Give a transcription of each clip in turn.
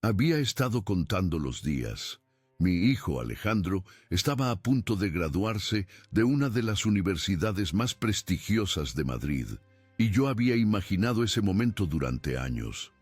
Había estado contando los días. Mi hijo Alejandro estaba a punto de graduarse de una de las universidades más prestigiosas de Madrid, y yo había imaginado ese momento durante años.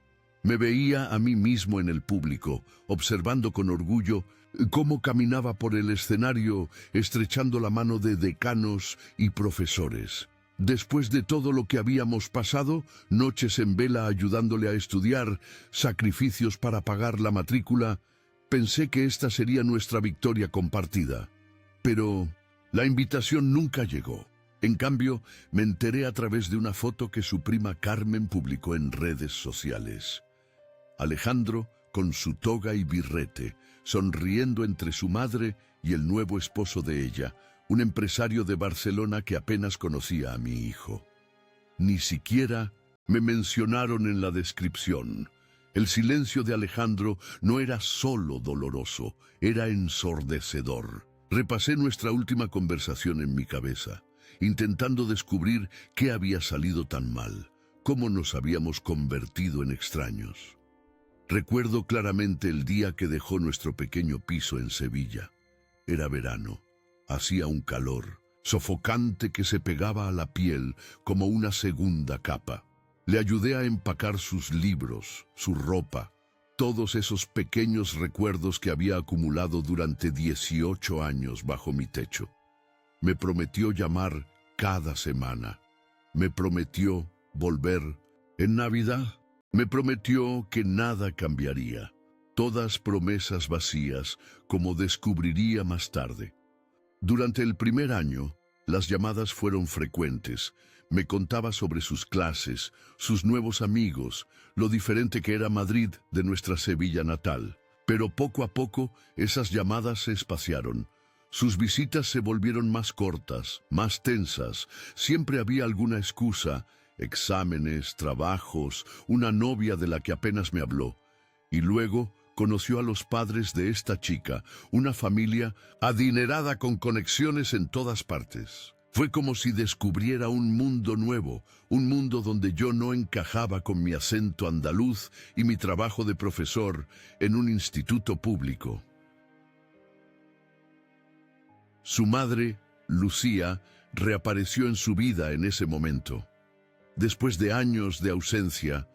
Me veía a mí mismo en el público, observando con orgullo cómo caminaba por el escenario, estrechando la mano de decanos y profesores. Después de todo lo que habíamos pasado, noches en vela ayudándole a estudiar, sacrificios para pagar la matrícula, pensé que esta sería nuestra victoria compartida. Pero la invitación nunca llegó. En cambio, me enteré a través de una foto que su prima Carmen publicó en redes sociales. Alejandro, con su toga y birrete, sonriendo entre su madre y el nuevo esposo de ella, un empresario de Barcelona que apenas conocía a mi hijo. Ni siquiera me mencionaron en la descripción. El silencio de Alejandro no era solo doloroso, era ensordecedor. Repasé nuestra última conversación en mi cabeza, intentando descubrir qué había salido tan mal, cómo nos habíamos convertido en extraños. Recuerdo claramente el día que dejó nuestro pequeño piso en Sevilla. Era verano. Hacía un calor sofocante que se pegaba a la piel como una segunda capa. Le ayudé a empacar sus libros, su ropa, todos esos pequeños recuerdos que había acumulado durante 18 años bajo mi techo. Me prometió llamar cada semana. Me prometió volver en Navidad. Me prometió que nada cambiaría. Todas promesas vacías, como descubriría más tarde. Durante el primer año, las llamadas fueron frecuentes. Me contaba sobre sus clases, sus nuevos amigos, lo diferente que era Madrid de nuestra Sevilla natal. Pero poco a poco, esas llamadas se espaciaron. Sus visitas se volvieron más cortas, más tensas. Siempre había alguna excusa, exámenes, trabajos, una novia de la que apenas me habló. Y luego conoció a los padres de esta chica, una familia adinerada con conexiones en todas partes. Fue como si descubriera un mundo nuevo, un mundo donde yo no encajaba con mi acento andaluz y mi trabajo de profesor en un instituto público. Su madre, Lucía, reapareció en su vida en ese momento. Después de años de ausencia,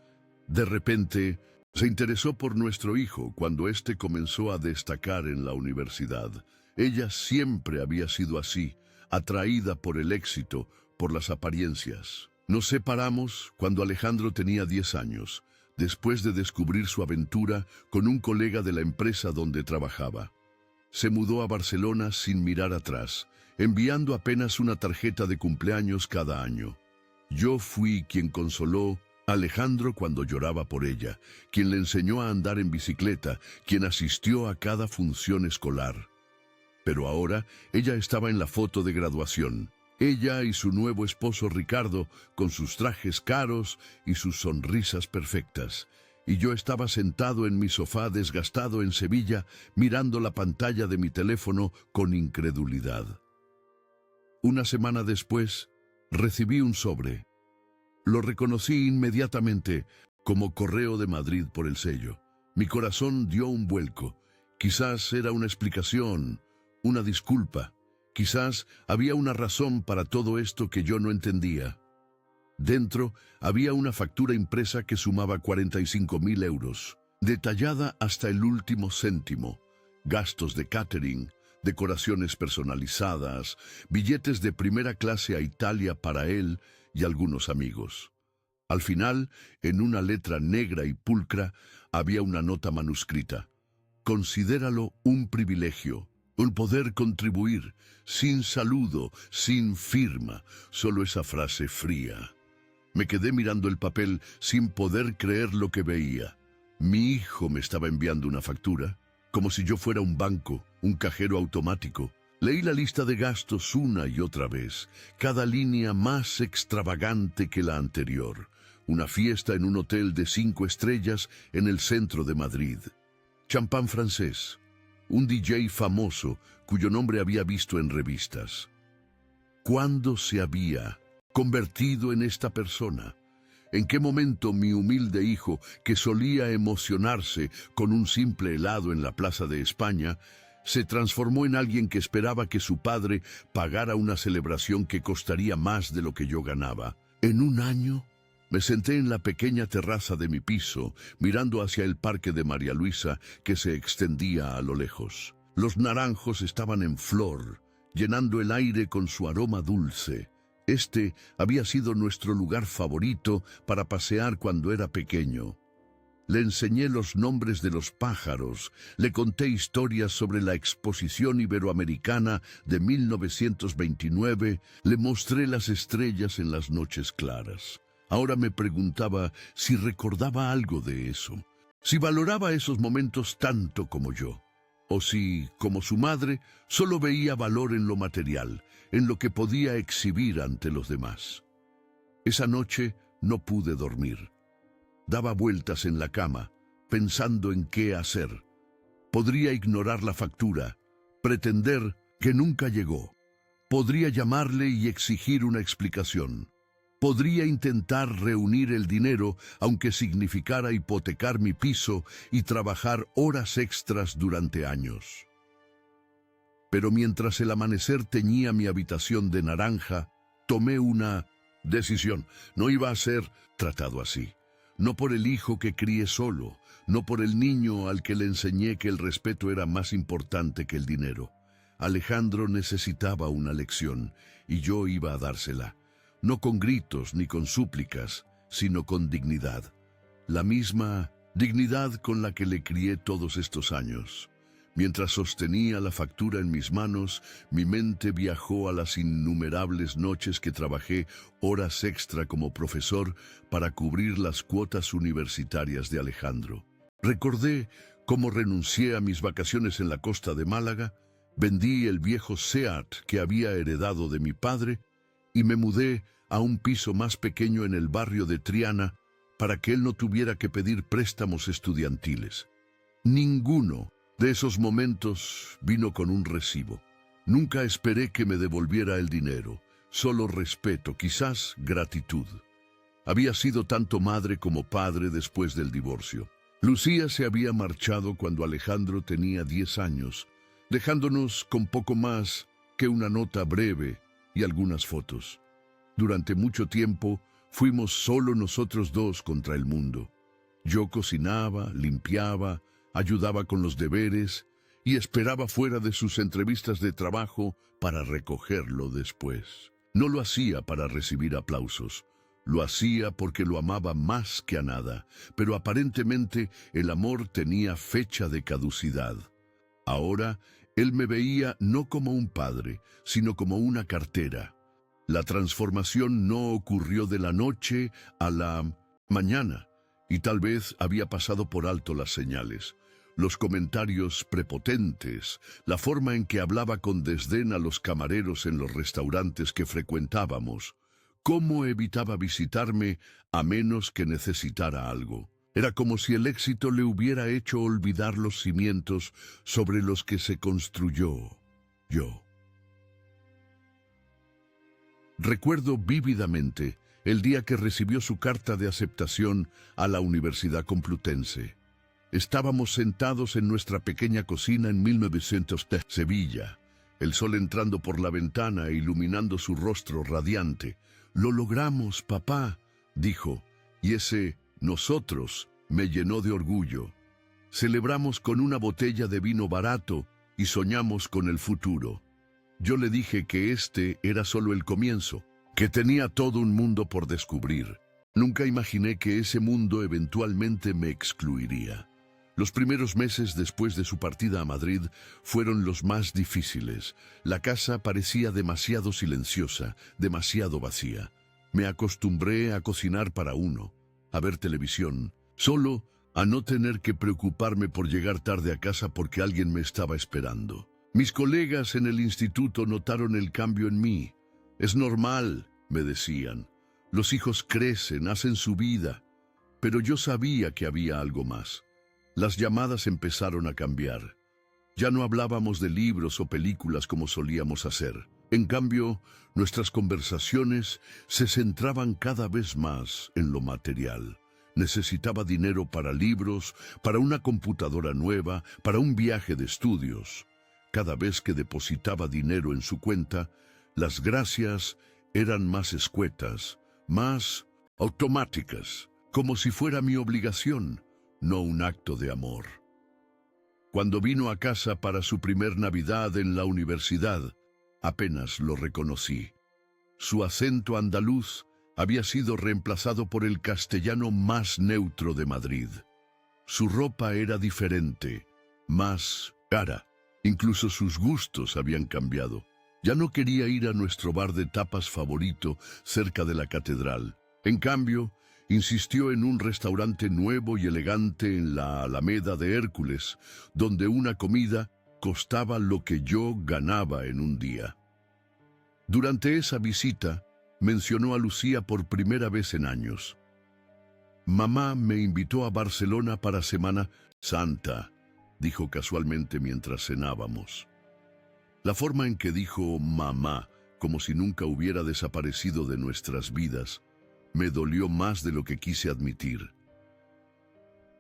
de repente, se interesó por nuestro hijo cuando éste comenzó a destacar en la universidad. Ella siempre había sido así, atraída por el éxito, por las apariencias. Nos separamos cuando Alejandro tenía 10 años, después de descubrir su aventura con un colega de la empresa donde trabajaba. Se mudó a Barcelona sin mirar atrás, enviando apenas una tarjeta de cumpleaños cada año. Yo fui quien consoló a Alejandro cuando lloraba por ella, quien le enseñó a andar en bicicleta, quien asistió a cada función escolar. Pero ahora ella estaba en la foto de graduación. Ella y su nuevo esposo Ricardo, con sus trajes caros y sus sonrisas perfectas. Y yo estaba sentado en mi sofá desgastado en Sevilla, mirando la pantalla de mi teléfono con incredulidad. Una semana después, recibí un sobre. Lo reconocí inmediatamente como Correo de Madrid por el sello. Mi corazón dio un vuelco. Quizás era una explicación, una disculpa. Quizás había una razón para todo esto que yo no entendía. Dentro había una factura impresa que sumaba 45.000 euros, detallada hasta el último céntimo. Gastos de catering, decoraciones personalizadas, billetes de primera clase a Italia para él y algunos amigos. Al final, en una letra negra y pulcra, había una nota manuscrita. Considéralo un privilegio, un poder contribuir, sin saludo, sin firma, solo esa frase fría. Me quedé mirando el papel sin poder creer lo que veía. Mi hijo me estaba enviando una factura, como si yo fuera un banco, un cajero automático. Leí la lista de gastos una y otra vez, cada línea más extravagante que la anterior. Una fiesta en un hotel de 5 estrellas en el centro de Madrid. Champán francés. Un DJ famoso cuyo nombre había visto en revistas. ¿Cuándo se había convertido en esta persona? ¿En qué momento mi humilde hijo, que solía emocionarse con un simple helado en la Plaza de España, se transformó en alguien que esperaba que su padre pagara una celebración que costaría más de lo que yo ganaba? En un año, me senté en la pequeña terraza de mi piso, mirando hacia el parque de María Luisa que se extendía a lo lejos. Los naranjos estaban en flor, llenando el aire con su aroma dulce. Este había sido nuestro lugar favorito para pasear cuando era pequeño. Le enseñé los nombres de los pájaros, le conté historias sobre la Exposición Iberoamericana de 1929, le mostré las estrellas en las noches claras. Ahora me preguntaba si recordaba algo de eso, si valoraba esos momentos tanto como yo, o si, como su madre, solo veía valor en lo material, en lo que podía exhibir ante los demás. Esa noche no pude dormir. Daba vueltas en la cama, pensando en qué hacer. Podría ignorar la factura, pretender que nunca llegó. Podría llamarle y exigir una explicación. Podría intentar reunir el dinero, aunque significara hipotecar mi piso y trabajar horas extras durante años. Pero mientras el amanecer teñía mi habitación de naranja, tomé una decisión. No iba a ser tratado así. No por el hijo que crié solo, no por el niño al que le enseñé que el respeto era más importante que el dinero. Alejandro necesitaba una lección, y yo iba a dársela. No con gritos ni con súplicas, sino con dignidad. La misma dignidad con la que le crié todos estos años. Mientras sostenía la factura en mis manos, mi mente viajó a las innumerables noches que trabajé horas extra como profesor para cubrir las cuotas universitarias de Alejandro. Recordé cómo renuncié a mis vacaciones en la costa de Málaga, vendí el viejo Seat que había heredado de mi padre y me mudé a un piso más pequeño en el barrio de Triana para que él no tuviera que pedir préstamos estudiantiles. Ninguno de esos momentos vino con un recibo. Nunca esperé que me devolviera el dinero, solo respeto, quizás gratitud. Había sido tanto madre como padre después del divorcio. Lucía se había marchado cuando Alejandro tenía 10 años, dejándonos con poco más que una nota breve y algunas fotos. Durante mucho tiempo fuimos solo nosotros dos contra el mundo. Yo cocinaba, limpiaba, ayudaba con los deberes y esperaba fuera de sus entrevistas de trabajo para recogerlo después. No lo hacía para recibir aplausos, lo hacía porque lo amaba más que a nada, pero aparentemente el amor tenía fecha de caducidad. Ahora él me veía no como un padre, sino como una cartera. La transformación no ocurrió de la noche a la mañana, y tal vez había pasado por alto las señales. Los comentarios prepotentes, la forma en que hablaba con desdén a los camareros en los restaurantes que frecuentábamos, cómo evitaba visitarme a menos que necesitara algo. Era como si el éxito le hubiera hecho olvidar los cimientos sobre los que se construyó yo. Recuerdo vívidamente el día que recibió su carta de aceptación a la Universidad Complutense. Estábamos sentados en nuestra pequeña cocina en 1910, Sevilla, el sol entrando por la ventana e iluminando su rostro radiante. «Lo logramos, papá», dijo, y ese «nosotros» me llenó de orgullo. Celebramos con una botella de vino barato y soñamos con el futuro. Yo le dije que este era solo el comienzo, que tenía todo un mundo por descubrir. Nunca imaginé que ese mundo eventualmente me excluiría. Los primeros meses después de su partida a Madrid fueron los más difíciles. La casa parecía demasiado silenciosa, demasiado vacía. Me acostumbré a cocinar para uno, a ver televisión, solo a no tener que preocuparme por llegar tarde a casa porque alguien me estaba esperando. Mis colegas en el instituto notaron el cambio en mí. «Es normal», me decían. «Los hijos crecen, hacen su vida». Pero yo sabía que había algo más. Las llamadas empezaron a cambiar. Ya no hablábamos de libros o películas como solíamos hacer. En cambio, nuestras conversaciones se centraban cada vez más en lo material. Necesitaba dinero para libros, para una computadora nueva, para un viaje de estudios. Cada vez que depositaba dinero en su cuenta, las gracias eran más escuetas, más automáticas, como si fuera mi obligación, no un acto de amor. Cuando vino a casa para su primer Navidad en la universidad, apenas lo reconocí. Su acento andaluz había sido reemplazado por el castellano más neutro de Madrid. Su ropa era diferente, más cara. Incluso sus gustos habían cambiado. Ya no quería ir a nuestro bar de tapas favorito cerca de la catedral. En cambio, insistió en un restaurante nuevo y elegante en la Alameda de Hércules, donde una comida costaba lo que yo ganaba en un día. Durante esa visita, mencionó a Lucía por primera vez en años. «Mamá me invitó a Barcelona para Semana Santa», dijo casualmente mientras cenábamos. La forma en que dijo «mamá», como si nunca hubiera desaparecido de nuestras vidas, me dolió más de lo que quise admitir.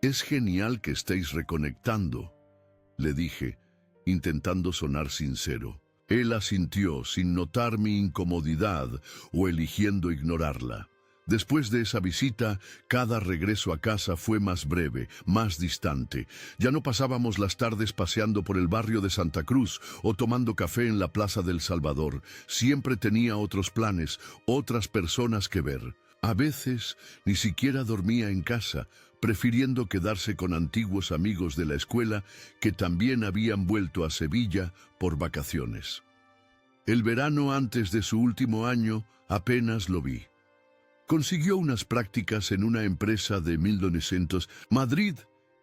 «Es genial que estéis reconectando», le dije, intentando sonar sincero. Él asintió sin notar mi incomodidad o eligiendo ignorarla. Después de esa visita, cada regreso a casa fue más breve, más distante. Ya no pasábamos las tardes paseando por el barrio de Santa Cruz o tomando café en la Plaza del Salvador. Siempre tenía otros planes, otras personas que ver. A veces ni siquiera dormía en casa, prefiriendo quedarse con antiguos amigos de la escuela que también habían vuelto a Sevilla por vacaciones. El verano antes de su último año apenas lo vi. Consiguió unas prácticas en una empresa de 1900 Madrid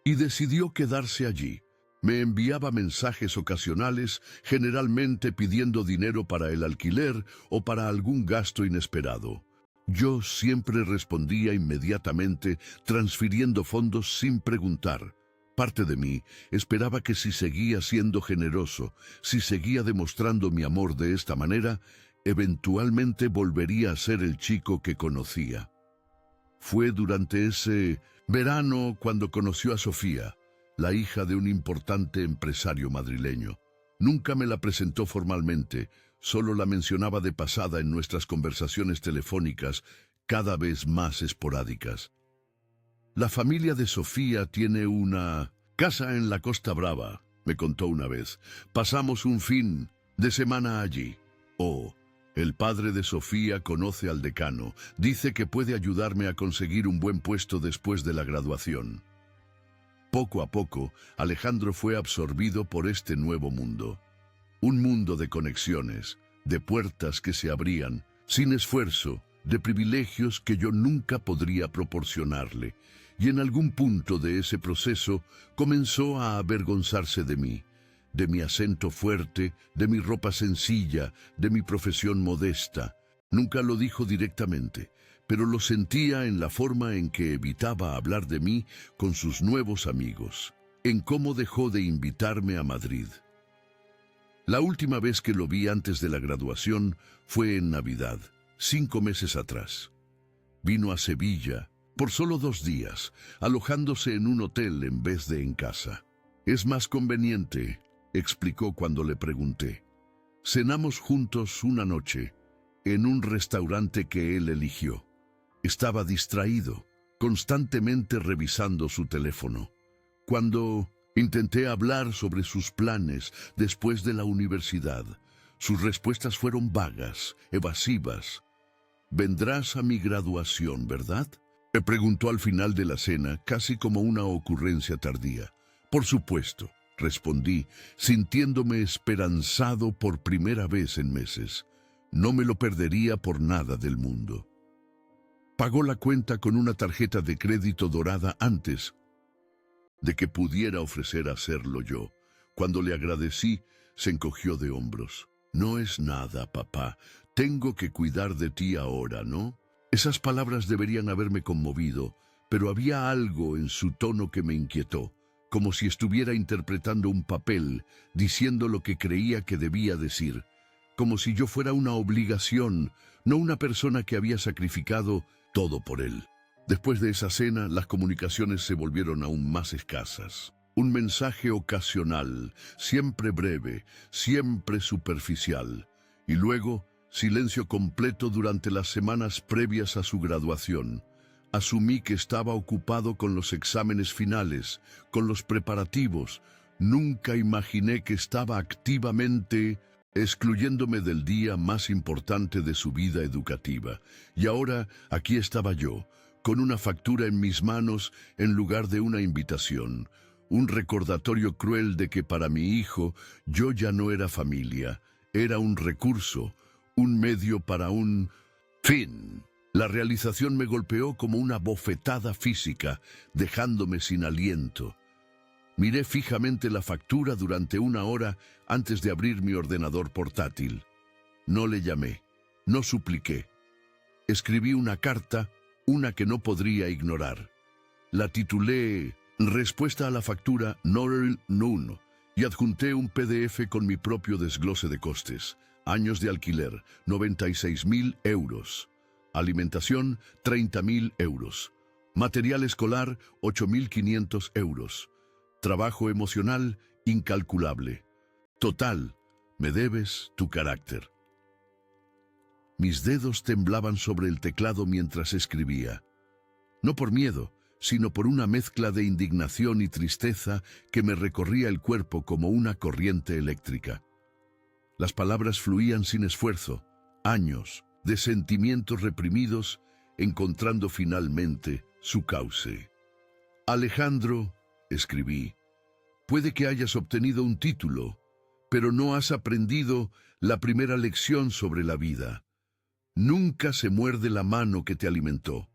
y decidió quedarse allí. Me enviaba mensajes ocasionales, generalmente pidiendo dinero para el alquiler o para algún gasto inesperado. Yo siempre respondía inmediatamente, transfiriendo fondos sin preguntar. Parte de mí esperaba que si seguía siendo generoso, si seguía demostrando mi amor de esta manera, eventualmente volvería a ser el chico que conocía. Fue durante ese verano cuando conoció a Sofía, la hija de un importante empresario madrileño. Nunca me la presentó formalmente, solo la mencionaba de pasada en nuestras conversaciones telefónicas, cada vez más esporádicas. «La familia de Sofía tiene una casa en la Costa Brava», me contó una vez. «Pasamos un fin de semana allí». «Oh, el padre de Sofía conoce al decano. Dice que puede ayudarme a conseguir un buen puesto después de la graduación». Poco a poco, Alejandro fue absorbido por este nuevo mundo. Un mundo de conexiones, de puertas que se abrían, sin esfuerzo, de privilegios que yo nunca podría proporcionarle. Y en algún punto de ese proceso comenzó a avergonzarse de mí, de mi acento fuerte, de mi ropa sencilla, de mi profesión modesta. Nunca lo dijo directamente, pero lo sentía en la forma en que evitaba hablar de mí con sus nuevos amigos, en cómo dejó de invitarme a Madrid. La última vez que lo vi antes de la graduación fue en Navidad, 5 meses atrás. Vino a Sevilla por solo 2 días, alojándose en un hotel en vez de en casa. «Es más conveniente», explicó cuando le pregunté. «Cenamos juntos una noche, en un restaurante que él eligió. Estaba distraído, constantemente revisando su teléfono. Cuando intenté hablar sobre sus planes después de la universidad, sus respuestas fueron vagas, evasivas. «¿Vendrás a mi graduación, verdad?», me preguntó al final de la cena, casi como una ocurrencia tardía. «Por supuesto», respondí, sintiéndome esperanzado por primera vez en meses. No me lo perdería por nada del mundo. Pagó la cuenta con una tarjeta de crédito dorada antes de que pudiera ofrecer hacerlo yo. Cuando le agradecí, se encogió de hombros. «No es nada, papá. Tengo que cuidar de ti ahora, ¿no?». Esas palabras deberían haberme conmovido, pero había algo en su tono que me inquietó, como si estuviera interpretando un papel, diciendo lo que creía que debía decir. como si yo fuera una obligación, no una persona que había sacrificado todo por él. Después de esa cena, las comunicaciones se volvieron aún más escasas. Un mensaje ocasional, siempre breve, siempre superficial. Y luego, silencio completo durante las semanas previas a su graduación. Asumí que estaba ocupado con los exámenes finales, con los preparativos. Nunca imaginé que estaba activamente excluyéndome del día más importante de su vida educativa. Y ahora aquí estaba yo, con una factura en mis manos en lugar de una invitación. Un recordatorio cruel de que para mi hijo yo ya no era familia, era un recurso, un medio para un fin. La realización me golpeó como una bofetada física, dejándome sin aliento. Miré fijamente la factura durante 1 hora antes de abrir mi ordenador portátil. No le llamé, no supliqué. Escribí una carta, una que no podría ignorar. La titulé Respuesta a la factura Norel Nun y adjunté un PDF con mi propio desglose de costes. Años de alquiler, 96.000 euros. Alimentación, 30.000 euros. Material escolar, 8.500 euros. Trabajo emocional, incalculable. Total, me debes tu carácter. Mis dedos temblaban sobre el teclado mientras escribía. No por miedo, sino por una mezcla de indignación y tristeza que me recorría el cuerpo como una corriente eléctrica. Las palabras fluían sin esfuerzo, años de sentimientos reprimidos, encontrando finalmente su cauce. Alejandro, escribí, puede que hayas obtenido un título, pero no has aprendido la primera lección sobre la vida. Nunca se muerde la mano que te alimentó.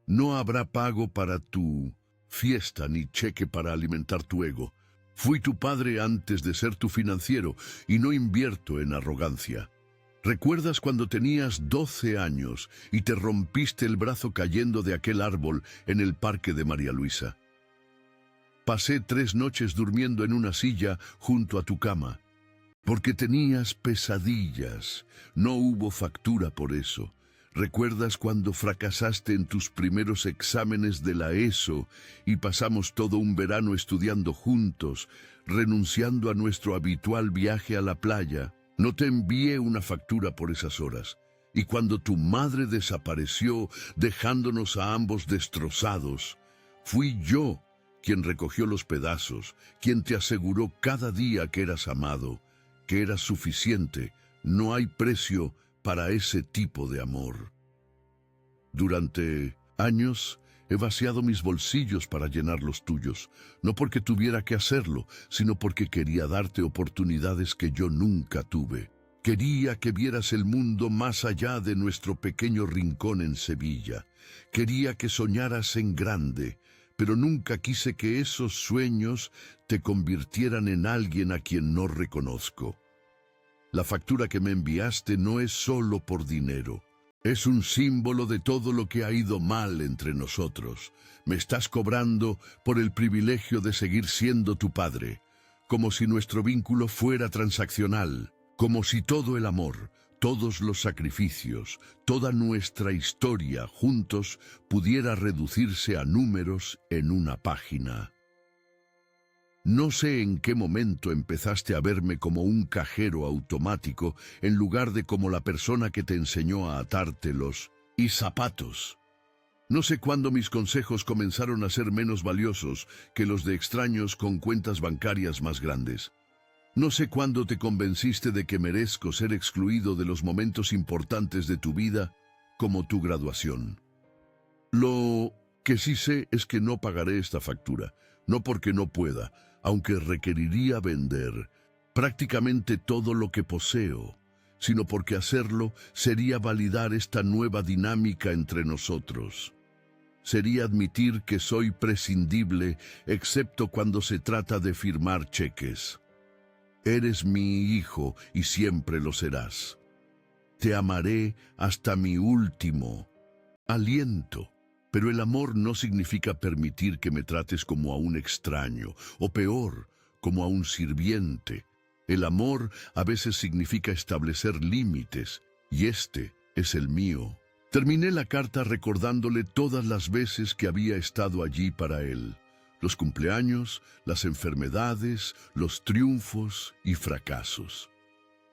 No habrá pago para tu fiesta ni cheque para alimentar tu ego. Fui tu padre antes de ser tu financiero y no invierto en arrogancia. ¿Recuerdas cuando tenías 12 años y te rompiste el brazo cayendo de aquel árbol en el parque de María Luisa? Pasé 3 noches durmiendo en una silla junto a tu cama. Porque tenías pesadillas. No hubo factura por eso. ¿Recuerdas cuando fracasaste en tus primeros exámenes de la ESO y pasamos todo un verano estudiando juntos, renunciando a nuestro habitual viaje a la playa? No te envié una factura por esas horas. Y cuando tu madre desapareció, dejándonos a ambos destrozados, fui yo quien recogió los pedazos, quien te aseguró cada día que eras amado, que eras suficiente. No hay precio para ese tipo de amor. Durante años he vaciado mis bolsillos para llenar los tuyos, no porque tuviera que hacerlo, sino porque quería darte oportunidades que yo nunca tuve. Quería que vieras el mundo más allá de nuestro pequeño rincón en Sevilla. Quería que soñaras en grande, pero nunca quise que esos sueños te convirtieran en alguien a quien no reconozco. La factura que me enviaste no es solo por dinero. Es un símbolo de todo lo que ha ido mal entre nosotros. Me estás cobrando por el privilegio de seguir siendo tu padre, como si nuestro vínculo fuera transaccional, como si todo el amor, todos los sacrificios, toda nuestra historia juntos pudiera reducirse a números en una página. No sé en qué momento empezaste a verme como un cajero automático en lugar de como la persona que te enseñó a atarte los zapatos. No sé cuándo mis consejos comenzaron a ser menos valiosos que los de extraños con cuentas bancarias más grandes. No sé cuándo te convenciste de que merezco ser excluido de los momentos importantes de tu vida, como tu graduación. Lo que sí sé es que no pagaré esta factura, no porque no pueda, aunque requeriría vender prácticamente todo lo que poseo, sino porque hacerlo sería validar esta nueva dinámica entre nosotros. Sería admitir que soy prescindible, excepto cuando se trata de firmar cheques. Eres mi hijo y siempre lo serás. Te amaré hasta mi último aliento. Pero el amor no significa permitir que me trates como a un extraño, o peor, como a un sirviente. El amor a veces significa establecer límites, y este es el mío. Terminé la carta recordándole todas las veces que había estado allí para él. Los cumpleaños, las enfermedades, los triunfos y fracasos.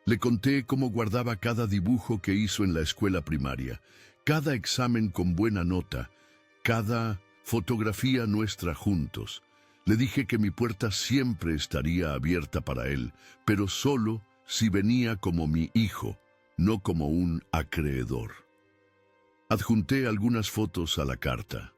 Le conté cómo guardaba cada dibujo que hizo en la escuela primaria, cada examen con buena nota, cada fotografía nuestra juntos. Le dije que mi puerta siempre estaría abierta para él, pero solo si venía como mi hijo, no como un acreedor. Adjunté algunas fotos a la carta.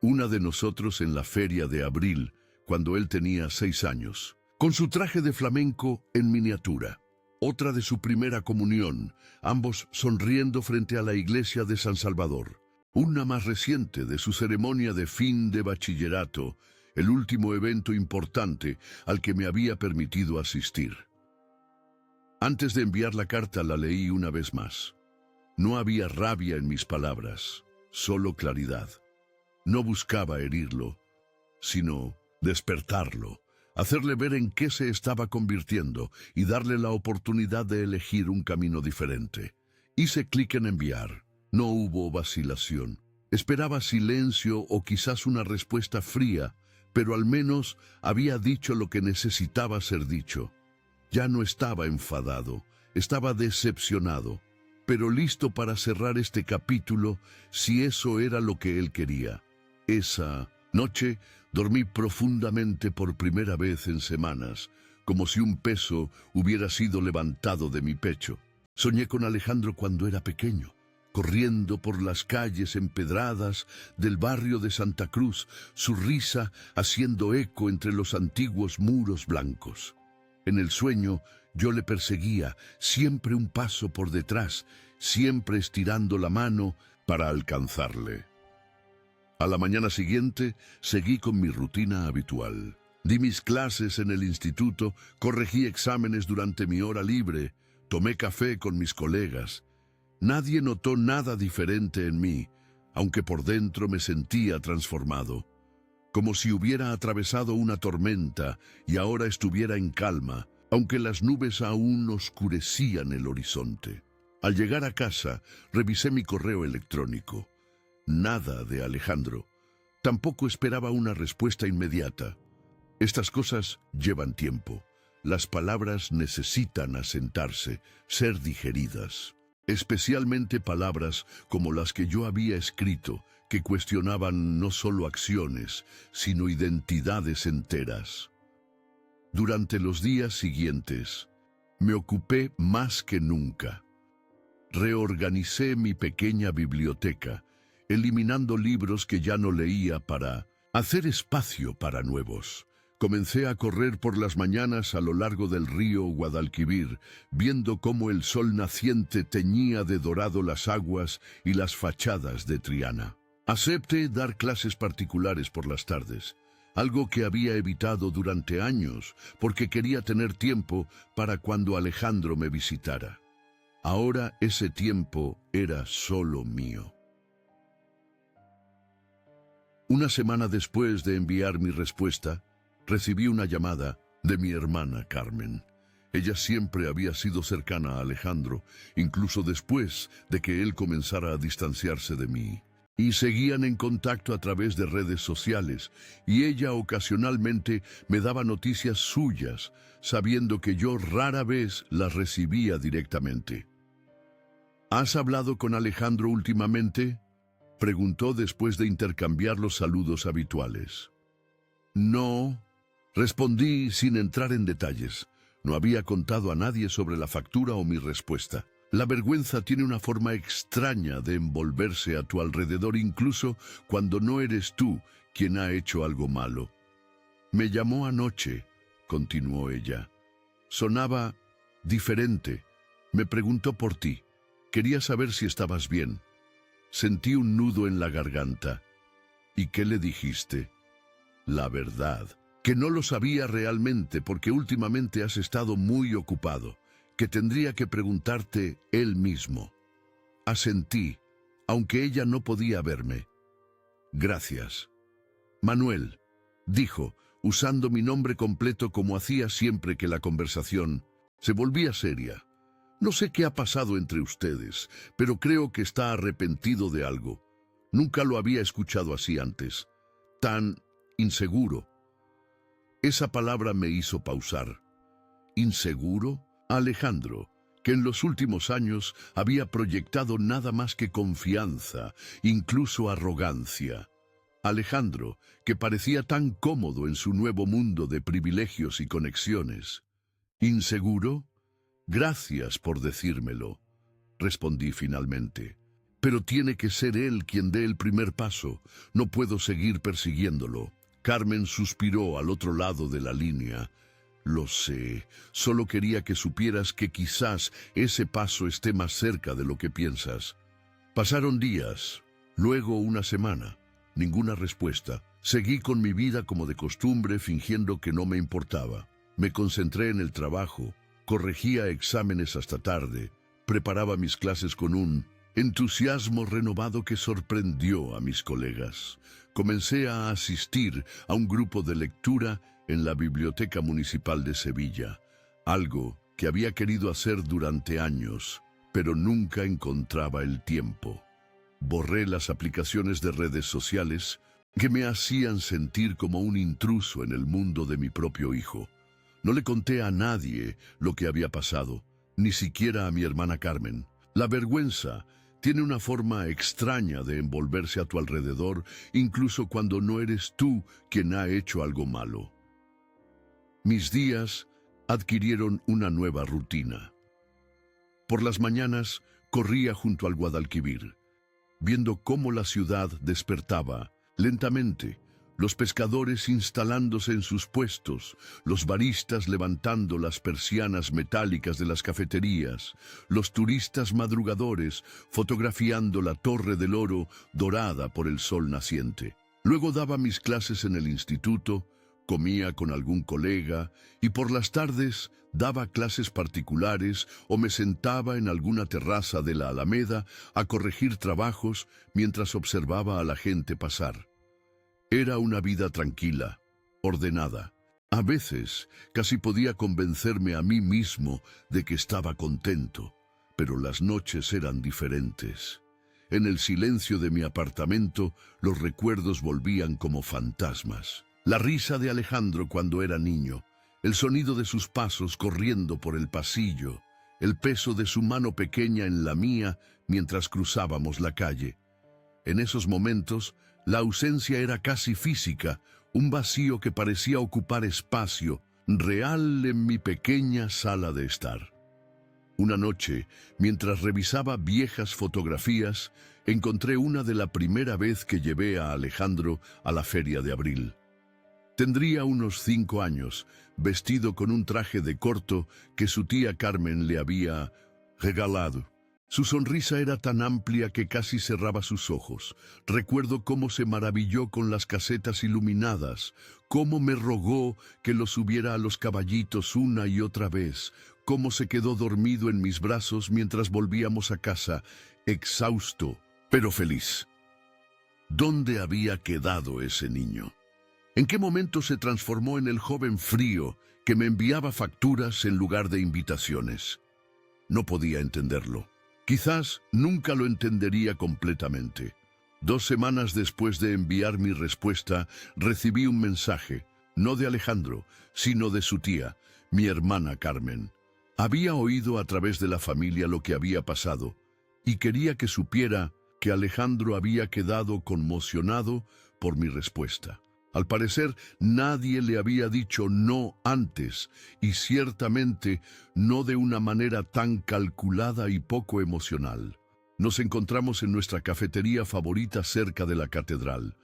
Una de nosotros en la feria de abril, cuando él tenía 6 años, con su traje de flamenco en miniatura. Otra de su primera comunión, ambos sonriendo frente a la iglesia de San Salvador. Una más reciente de su ceremonia de fin de bachillerato, el último evento importante al que me había permitido asistir. Antes de enviar la carta la leí una vez más. No había rabia en mis palabras, solo claridad. No buscaba herirlo, sino despertarlo, hacerle ver en qué se estaba convirtiendo y darle la oportunidad de elegir un camino diferente. Hice clic en enviar. No hubo vacilación. Esperaba silencio o quizás una respuesta fría, pero al menos había dicho lo que necesitaba ser dicho. Ya no estaba enfadado, estaba decepcionado, pero listo para cerrar este capítulo si eso era lo que él quería. Esa noche dormí profundamente por primera vez en semanas, como si un peso hubiera sido levantado de mi pecho. Soñé con Alejandro cuando era pequeño, corriendo por las calles empedradas del barrio de Santa Cruz, su risa haciendo eco entre los antiguos muros blancos. En el sueño yo le perseguía, siempre un paso por detrás, siempre estirando la mano para alcanzarle. A la mañana siguiente seguí con mi rutina habitual. Di mis clases en el instituto, corregí exámenes durante mi hora libre, tomé café con mis colegas. Nadie notó nada diferente en mí, aunque por dentro me sentía transformado, como si hubiera atravesado una tormenta y ahora estuviera en calma, aunque las nubes aún oscurecían el horizonte. Al llegar a casa, revisé mi correo electrónico. Nada de Alejandro. Tampoco esperaba una respuesta inmediata. Estas cosas llevan tiempo. Las palabras necesitan asentarse, ser digeridas. Especialmente palabras como las que yo había escrito, que cuestionaban no solo acciones, sino identidades enteras. Durante los días siguientes, me ocupé más que nunca. Reorganicé mi pequeña biblioteca, eliminando libros que ya no leía para hacer espacio para nuevos. Comencé a correr por las mañanas a lo largo del río Guadalquivir, viendo cómo el sol naciente teñía de dorado las aguas y las fachadas de Triana. Acepté dar clases particulares por las tardes, algo que había evitado durante años porque quería tener tiempo para cuando Alejandro me visitara. Ahora ese tiempo era solo mío. Una semana después de enviar mi respuesta, recibí una llamada de mi hermana Carmen. Ella siempre había sido cercana a Alejandro, incluso después de que él comenzara a distanciarse de mí. Y seguían en contacto a través de redes sociales, y ella ocasionalmente me daba noticias suyas, sabiendo que yo rara vez las recibía directamente. ¿Has hablado con Alejandro últimamente?, preguntó después de intercambiar los saludos habituales. No, respondí sin entrar en detalles. No había contado a nadie sobre la factura o mi respuesta. La vergüenza tiene una forma extraña de envolverse a tu alrededor incluso cuando no eres tú quien ha hecho algo malo. Me llamó anoche, continuó ella. Sonaba diferente. Me preguntó por ti. Quería saber si estabas bien. Sentí un nudo en la garganta. ¿Y qué le dijiste? La verdad, que no lo sabía realmente porque últimamente has estado muy ocupado, que tendría que preguntarte él mismo. Asentí, aunque ella no podía verme. Gracias. Manuel, dijo, usando mi nombre completo como hacía siempre que la conversación se volvía seria. No sé qué ha pasado entre ustedes, pero creo que está arrepentido de algo. Nunca lo había escuchado así antes. Tan inseguro. Esa palabra me hizo pausar. ¿Inseguro? Alejandro, que en los últimos años había proyectado nada más que confianza, incluso arrogancia. Alejandro, que parecía tan cómodo en su nuevo mundo de privilegios y conexiones. ¿Inseguro? Gracias por decírmelo, respondí finalmente. Pero tiene que ser él quien dé el primer paso. No puedo seguir persiguiéndolo. Carmen suspiró al otro lado de la línea. Lo sé, solo quería que supieras que quizás ese paso esté más cerca de lo que piensas. Pasaron días, luego una semana. Ninguna respuesta. Seguí con mi vida como de costumbre, fingiendo que no me importaba. Me concentré en el trabajo, corregía exámenes hasta tarde, preparaba mis clases con un entusiasmo renovado que sorprendió a mis colegas. Comencé a asistir a un grupo de lectura en la Biblioteca Municipal de Sevilla, algo que había querido hacer durante años, pero nunca encontraba el tiempo. Borré las aplicaciones de redes sociales que me hacían sentir como un intruso en el mundo de mi propio hijo. No le conté a nadie lo que había pasado, ni siquiera a mi hermana Carmen. La vergüenza tiene una forma extraña de envolverse a tu alrededor, incluso cuando no eres tú quien ha hecho algo malo. Mis días adquirieron una nueva rutina. Por las mañanas corría junto al Guadalquivir, viendo cómo la ciudad despertaba lentamente, los pescadores instalándose en sus puestos, los baristas levantando las persianas metálicas de las cafeterías, los turistas madrugadores fotografiando la Torre del Oro dorada por el sol naciente. Luego daba mis clases en el instituto, comía con algún colega y por las tardes daba clases particulares o me sentaba en alguna terraza de la Alameda a corregir trabajos mientras observaba a la gente pasar. Era una vida tranquila, ordenada. A veces casi podía convencerme a mí mismo de que estaba contento, pero las noches eran diferentes. En el silencio de mi apartamento, los recuerdos volvían como fantasmas. La risa de Alejandro cuando era niño, el sonido de sus pasos corriendo por el pasillo, el peso de su mano pequeña en la mía mientras cruzábamos la calle. En esos momentos, la ausencia era casi física, un vacío que parecía ocupar espacio, real en mi pequeña sala de estar. Una noche, mientras revisaba viejas fotografías, encontré una de la primera vez que llevé a Alejandro a la Feria de Abril. Tendría unos 5 años, vestido con un traje de corto que su tía Carmen le había regalado. Su sonrisa era tan amplia que casi cerraba sus ojos. Recuerdo cómo se maravilló con las casetas iluminadas, cómo me rogó que lo subiera a los caballitos una y otra vez, cómo se quedó dormido en mis brazos mientras volvíamos a casa, exhausto, pero feliz. ¿Dónde había quedado ese niño? ¿En qué momento se transformó en el joven frío que me enviaba facturas en lugar de invitaciones? No podía entenderlo. Quizás nunca lo entendería completamente. 2 semanas después de enviar mi respuesta, recibí un mensaje, no de Alejandro, sino de su tía, mi hermana Carmen. Había oído a través de la familia lo que había pasado y quería que supiera que Alejandro había quedado conmocionado por mi respuesta. Al parecer, nadie le había dicho no antes, y ciertamente no de una manera tan calculada y poco emocional. Nos encontramos en nuestra cafetería favorita cerca de la catedral,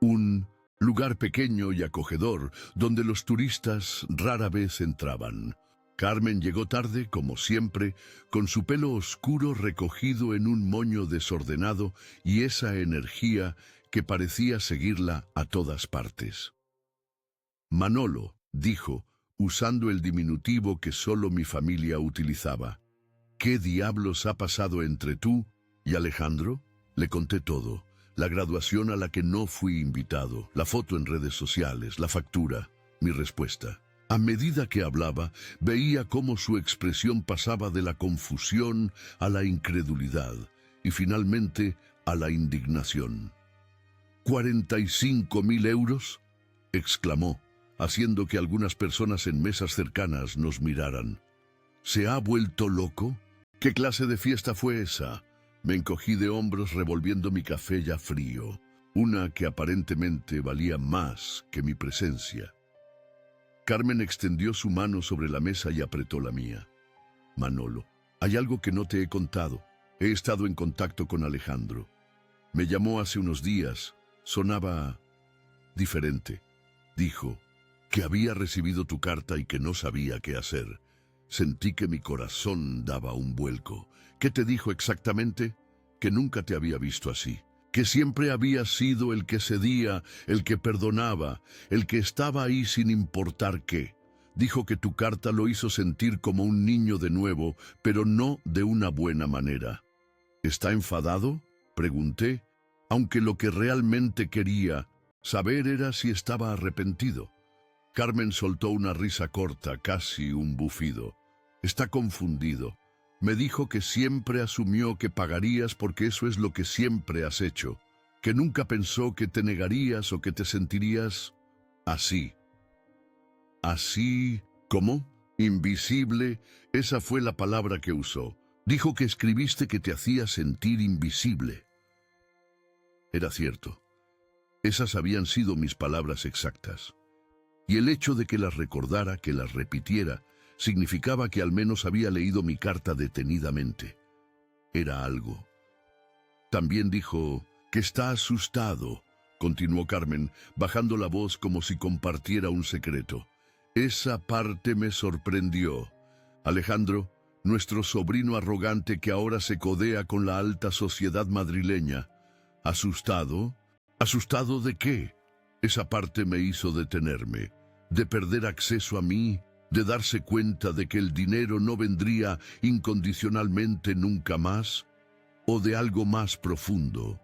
un lugar pequeño y acogedor donde los turistas rara vez entraban. Carmen llegó tarde, como siempre, con su pelo oscuro recogido en un moño desordenado y esa energía que parecía seguirla a todas partes. Manolo, dijo, usando el diminutivo que solo mi familia utilizaba. ¿Qué diablos ha pasado entre tú y Alejandro? Le conté todo. La graduación a la que no fui invitado, la foto en redes sociales, la factura. mi respuesta. A medida que hablaba, veía cómo su expresión pasaba de la confusión a la incredulidad y finalmente a la indignación. ¿45.000 euros? Exclamó, haciendo que algunas personas en mesas cercanas nos miraran. ¿Se ha vuelto loco? ¿Qué clase de fiesta fue esa? Me encogí de hombros revolviendo mi café ya frío, una que aparentemente valía más que mi presencia. Carmen extendió su mano sobre la mesa y apretó la mía. Manolo, hay algo que no te he contado. He estado en contacto con Alejandro. Me llamó hace unos días. Sonaba diferente. Dijo que había recibido tu carta y que no sabía qué hacer. Sentí que mi corazón daba un vuelco. ¿Qué te dijo exactamente? Que nunca te había visto así. Que siempre habías sido el que cedía, el que perdonaba, el que estaba ahí sin importar qué. Dijo que tu carta lo hizo sentir como un niño de nuevo, pero no de una buena manera. ¿Está enfadado?, pregunté, aunque lo que realmente quería saber era si estaba arrepentido. Carmen soltó una risa corta, casi un bufido. Está confundido. Me dijo que siempre asumió que pagarías porque eso es lo que siempre has hecho, que nunca pensó que te negarías o que te sentirías así. ¿Así? ¿Cómo? Invisible, esa fue la palabra que usó. Dijo que escribiste que te hacía sentir invisible. Era cierto. Esas habían sido mis palabras exactas. Y el hecho de que las recordara, que las repitiera, significaba que al menos había leído mi carta detenidamente. Era algo. También dijo que está asustado, continuó Carmen, bajando la voz como si compartiera un secreto. Esa parte me sorprendió. Alejandro, nuestro sobrino arrogante que ahora se codea con la alta sociedad madrileña. ¿Asustado? ¿Asustado de qué? Esa parte me hizo detenerme, de perder acceso a mí, de darse cuenta de que el dinero no vendría incondicionalmente nunca más, o de algo más profundo.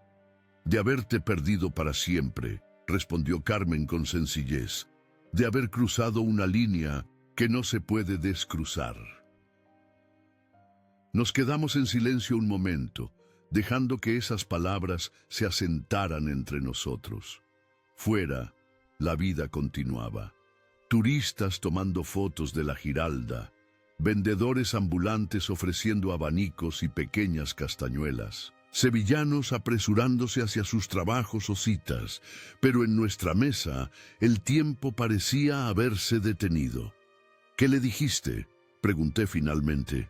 De haberte perdido para siempre, respondió Carmen con sencillez, de haber cruzado una línea que no se puede descruzar. Nos quedamos en silencio un momento, dejando que esas palabras se asentaran entre nosotros. Fuera, la vida continuaba. Turistas tomando fotos de la Giralda, vendedores ambulantes ofreciendo abanicos y pequeñas castañuelas, sevillanos apresurándose hacia sus trabajos o citas, pero en nuestra mesa el tiempo parecía haberse detenido. ¿Qué le dijiste?, pregunté finalmente.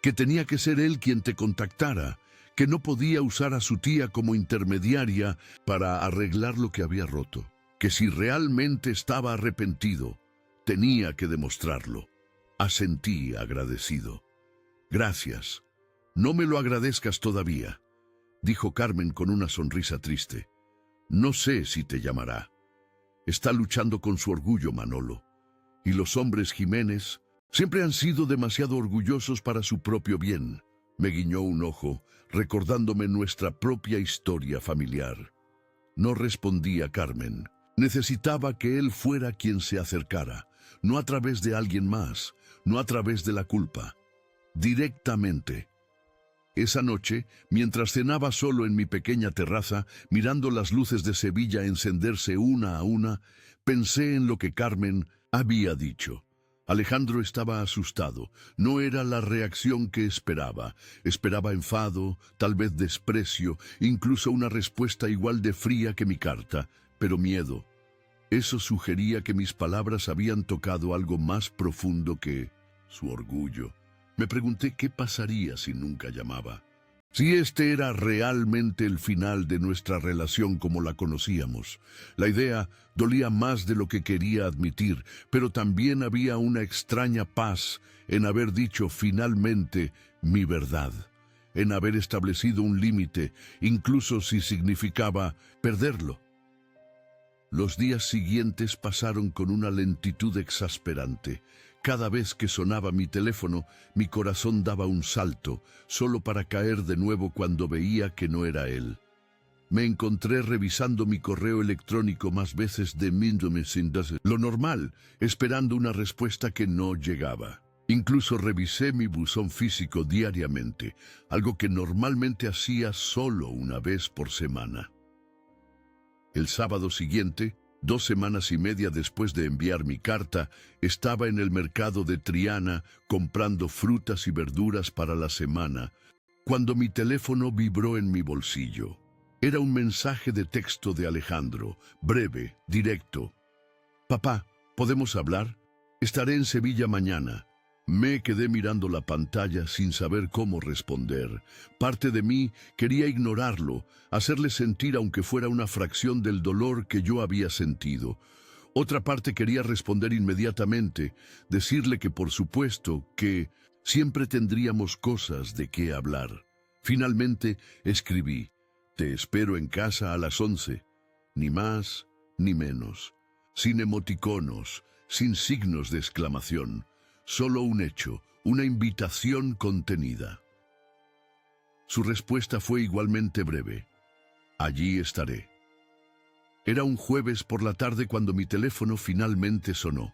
Que tenía que ser él quien te contactara, que no podía usar a su tía como intermediaria para arreglar lo que había roto. Que si realmente estaba arrepentido, tenía que demostrarlo. Asentí agradecido. Gracias. No me lo agradezcas todavía, dijo Carmen con una sonrisa triste. No sé si te llamará. Está luchando con su orgullo, Manolo. Y los hombres Jiménez siempre han sido demasiado orgullosos para su propio bien. Me guiñó un ojo, recordándome nuestra propia historia familiar. No respondí a Carmen. Necesitaba que él fuera quien se acercara, no a través de alguien más, no a través de la culpa, directamente. Esa noche, mientras cenaba solo en mi pequeña terraza, mirando las luces de Sevilla encenderse una a una, pensé en lo que Carmen había dicho. Alejandro estaba asustado. No era la reacción que esperaba. Esperaba enfado, tal vez desprecio, incluso una respuesta igual de fría que mi carta, pero miedo. Eso sugería que mis palabras habían tocado algo más profundo que su orgullo. Me pregunté qué pasaría si nunca llamaba. Si este era realmente el final de nuestra relación como la conocíamos. La idea dolía más de lo que quería admitir, pero también había una extraña paz en haber dicho finalmente mi verdad, en haber establecido un límite, incluso si significaba perderlo. Los días siguientes pasaron con una lentitud exasperante. Cada vez que sonaba mi teléfono, mi corazón daba un salto, solo para caer de nuevo cuando veía que no era él. Me encontré revisando mi correo electrónico más veces de lo normal, esperando una respuesta que no llegaba. Incluso revisé mi buzón físico diariamente, algo que normalmente hacía solo una vez por semana. El sábado siguiente, 2 semanas y media después de enviar mi carta, estaba en el mercado de Triana comprando frutas y verduras para la semana, cuando mi teléfono vibró en mi bolsillo. Era un mensaje de texto de Alejandro, breve, directo. «Papá, ¿podemos hablar? Estaré en Sevilla mañana». Me quedé mirando la pantalla sin saber cómo responder. Parte de mí quería ignorarlo, hacerle sentir aunque fuera una fracción del dolor que yo había sentido. Otra parte quería responder inmediatamente, decirle que por supuesto que siempre tendríamos cosas de qué hablar. Finalmente escribí: «Te espero en casa a las 11». Ni más ni menos. Sin emoticonos, sin signos de exclamación. Solo un hecho, una invitación contenida. Su respuesta fue igualmente breve: «Allí estaré». Era un jueves por la tarde cuando mi teléfono finalmente sonó.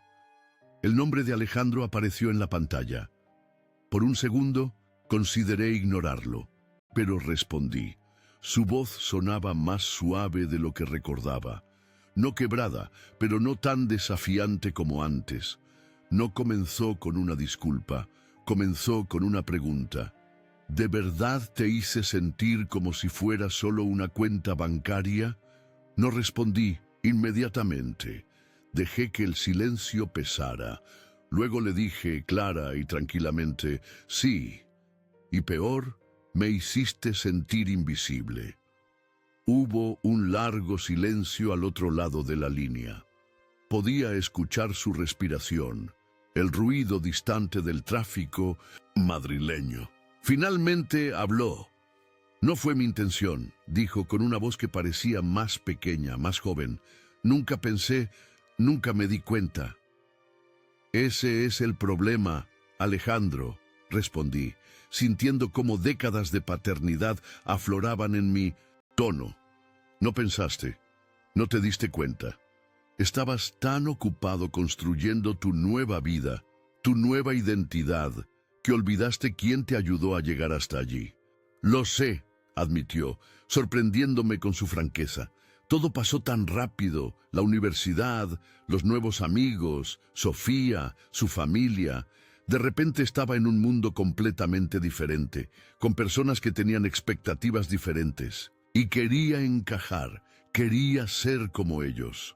El nombre de Alejandro apareció en la pantalla. Por un segundo consideré ignorarlo, pero respondí. Su voz sonaba más suave de lo que recordaba. No quebrada, pero no tan desafiante como antes. No comenzó con una disculpa, comenzó con una pregunta. ¿De verdad te hice sentir como si fuera solo una cuenta bancaria? No respondí inmediatamente. Dejé que el silencio pesara. Luego le dije clara y tranquilamente: «Sí, y peor, me hiciste sentir invisible». Hubo un largo silencio al otro lado de la línea. Podía escuchar su respiración, el ruido distante del tráfico madrileño. Finalmente habló. «No fue mi intención», dijo con una voz que parecía más pequeña, más joven. «Nunca pensé, nunca me di cuenta». «Ese es el problema, Alejandro», respondí, sintiendo cómo décadas de paternidad afloraban en mi tono. «No pensaste, no te diste cuenta. Estabas tan ocupado construyendo tu nueva vida, tu nueva identidad, que olvidaste quién te ayudó a llegar hasta allí». «Lo sé», admitió, sorprendiéndome con su franqueza. «Todo pasó tan rápido, la universidad, los nuevos amigos, Sofía, su familia. De repente estaba en un mundo completamente diferente, con personas que tenían expectativas diferentes. Y quería encajar, quería ser como ellos.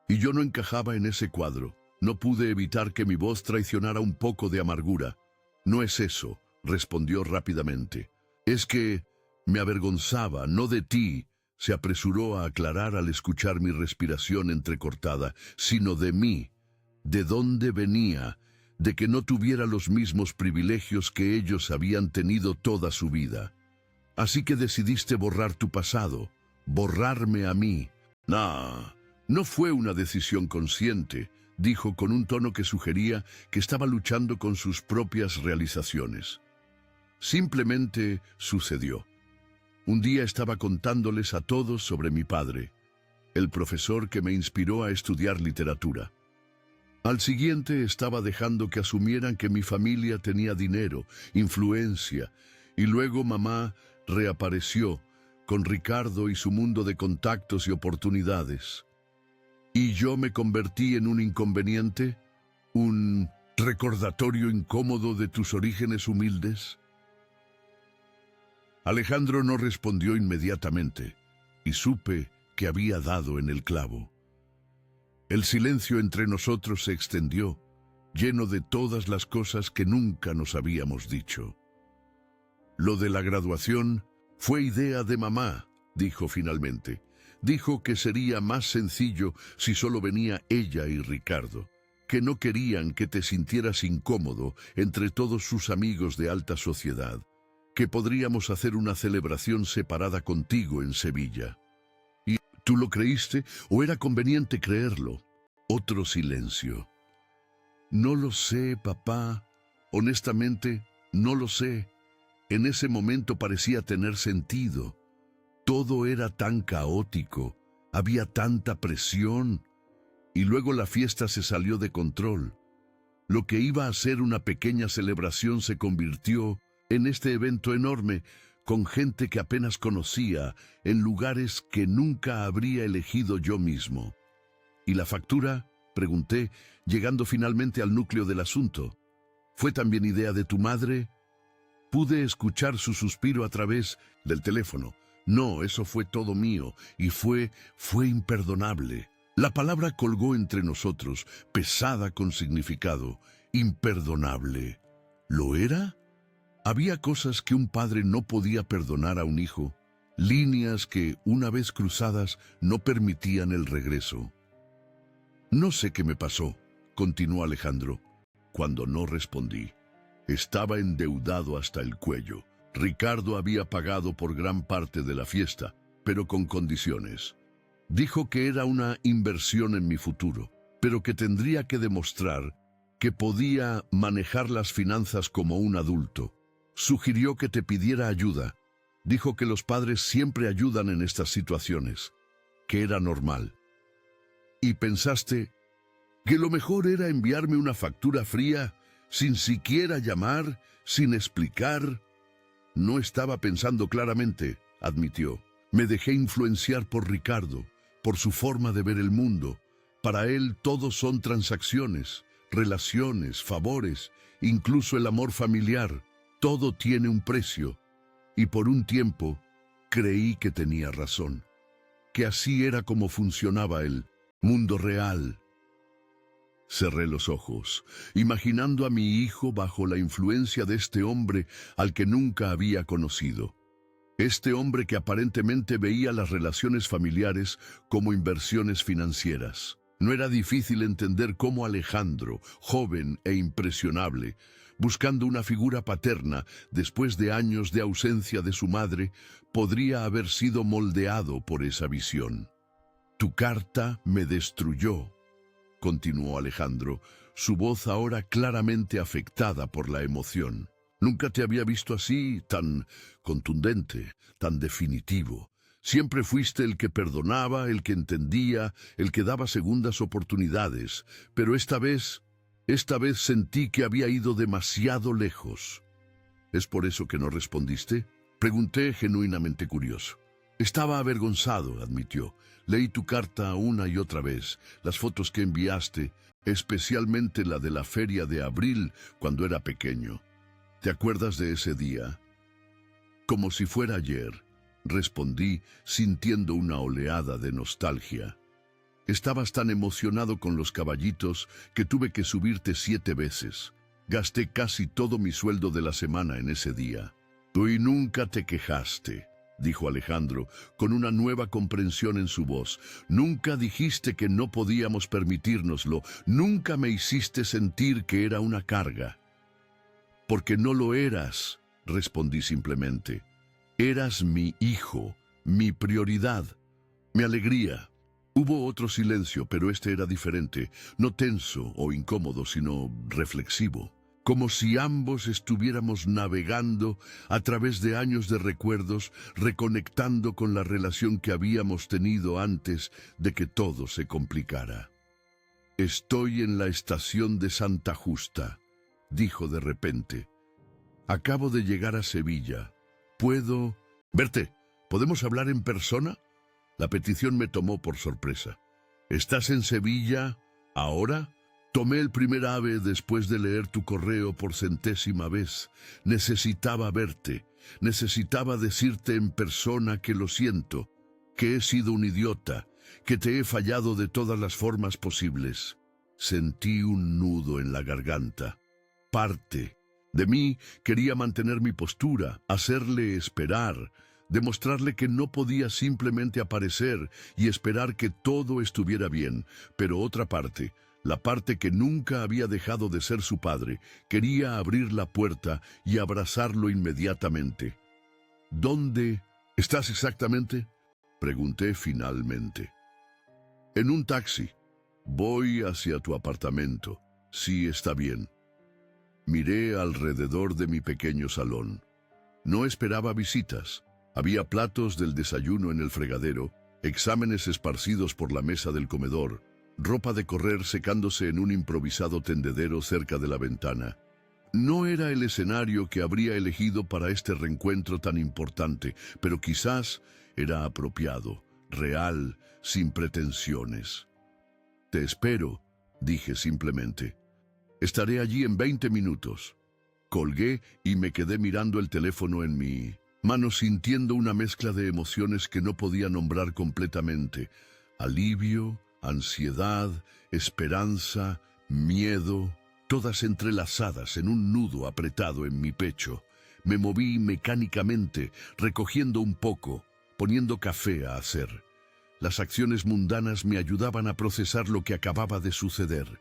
Y yo no encajaba en ese cuadro. No pude evitar que mi voz traicionara un poco de amargura». «No es eso», respondió rápidamente. «Es que me avergonzaba, no de ti», se apresuró a aclarar al escuchar mi respiración entrecortada, «sino de mí, de dónde venía, de que no tuviera los mismos privilegios que ellos habían tenido toda su vida. Así que decidiste borrar tu pasado, borrarme a mí». No fue una decisión consciente», dijo con un tono que sugería que estaba luchando con sus propias realizaciones. «Simplemente sucedió. Un día estaba contándoles a todos sobre mi padre, el profesor que me inspiró a estudiar literatura. Al siguiente estaba dejando que asumieran que mi familia tenía dinero, influencia, y luego mamá reapareció con Ricardo y su mundo de contactos y oportunidades. ¿Y yo me convertí en un inconveniente? ¿Un recordatorio incómodo de tus orígenes humildes?» Alejandro no respondió inmediatamente, y supe que había dado en el clavo. El silencio entre nosotros se extendió, lleno de todas las cosas que nunca nos habíamos dicho. «Lo de la graduación fue idea de mamá», dijo finalmente. «Dijo que sería más sencillo si solo venía ella y Ricardo, que no querían que te sintieras incómodo entre todos sus amigos de alta sociedad, que podríamos hacer una celebración separada contigo en Sevilla». «¿Y tú lo creíste o era conveniente creerlo?» Otro silencio. «No lo sé, papá. Honestamente, no lo sé. En ese momento parecía tener sentido. Todo era tan caótico, había tanta presión, y luego la fiesta se salió de control. Lo que iba a ser una pequeña celebración se convirtió en este evento enorme, con gente que apenas conocía, en lugares que nunca habría elegido yo mismo. ¿Y la factura?, pregunté, llegando finalmente al núcleo del asunto. ¿Fue también idea de tu madre? Pude escuchar su suspiro a través del teléfono. No, eso fue todo mío, y fue imperdonable. La palabra colgó entre nosotros, pesada con significado. Imperdonable. ¿Lo era? Había cosas que un padre no podía perdonar a un hijo, líneas que, una vez cruzadas, no permitían el regreso. No sé qué me pasó, continuó Alejandro, cuando no respondí. Estaba endeudado hasta el cuello. Ricardo había pagado por gran parte de la fiesta, pero con condiciones. Dijo que era una inversión en mi futuro, pero que tendría que demostrar que podía manejar las finanzas como un adulto. Sugirió que te pidiera ayuda. Dijo que los padres siempre ayudan en estas situaciones, que era normal. ¿Y pensaste que lo mejor era enviarme una factura fría, sin siquiera llamar, sin explicar? No estaba pensando claramente, admitió. Me dejé influenciar por Ricardo, por su forma de ver el mundo. Para él todo son transacciones, relaciones, favores, incluso el amor familiar. Todo tiene un precio. Y por un tiempo creí que tenía razón, que así era como funcionaba el mundo real. Cerré los ojos, imaginando a mi hijo bajo la influencia de este hombre al que nunca había conocido. Este hombre que aparentemente veía las relaciones familiares como inversiones financieras. No era difícil entender cómo Alejandro, joven e impresionable, buscando una figura paterna después de años de ausencia de su madre, podría haber sido moldeado por esa visión. Tu carta me destruyó, continuó Alejandro, su voz ahora claramente afectada por la emoción. Nunca te había visto así, tan contundente, tan definitivo. Siempre fuiste el que perdonaba, el que entendía, el que daba segundas oportunidades, pero esta vez sentí que había ido demasiado lejos. ¿Es por eso que no respondiste?, pregunté genuinamente curioso. Estaba avergonzado, admitió. Leí tu carta una y otra vez, las fotos que enviaste, especialmente la de la feria de abril cuando era pequeño. ¿Te acuerdas de ese día? Como si fuera ayer, respondí, sintiendo una oleada de nostalgia. Estabas tan emocionado con los caballitos que tuve que subirte 7 veces. Gasté casi todo mi sueldo de la semana en ese día. Tú y nunca te quejaste, dijo Alejandro, con una nueva comprensión en su voz. Nunca dijiste que no podíamos permitírnoslo, nunca me hiciste sentir que era una carga. Porque no lo eras, respondí simplemente. Eras mi hijo, mi prioridad, mi alegría. Hubo otro silencio, pero este era diferente, no tenso o incómodo, sino reflexivo. Como si ambos estuviéramos navegando a través de años de recuerdos, reconectando con la relación que habíamos tenido antes de que todo se complicara. Estoy en la estación de Santa Justa, dijo de repente. Acabo de llegar a Sevilla. ¿Puedo verte? ¿Podemos hablar en persona? La petición me tomó por sorpresa. ¿Estás en Sevilla ahora? Tomé el primer ave después de leer tu correo por 100ª vez. Necesitaba verte. Necesitaba decirte en persona que lo siento, que he sido un idiota, que te he fallado de todas las formas posibles. Sentí un nudo en la garganta. Parte de mí quería mantener mi postura, hacerle esperar, demostrarle que no podía simplemente aparecer y esperar que todo estuviera bien, pero otra parte, la parte que nunca había dejado de ser su padre, quería abrir la puerta y abrazarlo inmediatamente. ¿Dónde estás exactamente?, pregunté finalmente. En un taxi. Voy hacia tu apartamento. Sí, está bien. Miré alrededor de mi pequeño salón. No esperaba visitas. Había platos del desayuno en el fregadero, exámenes esparcidos por la mesa del comedor, ropa de correr secándose en un improvisado tendedero cerca de la ventana. No era el escenario que habría elegido para este reencuentro tan importante, pero quizás era apropiado, real, sin pretensiones. «Te espero», dije simplemente. «Estaré allí en 20 minutos». Colgué y me quedé mirando el teléfono en mi mano, sintiendo una mezcla de emociones que no podía nombrar completamente. Alivio, ansiedad, esperanza, miedo, todas entrelazadas en un nudo apretado en mi pecho. Me moví mecánicamente, recogiendo un poco, poniendo café a hacer. Las acciones mundanas me ayudaban a procesar lo que acababa de suceder.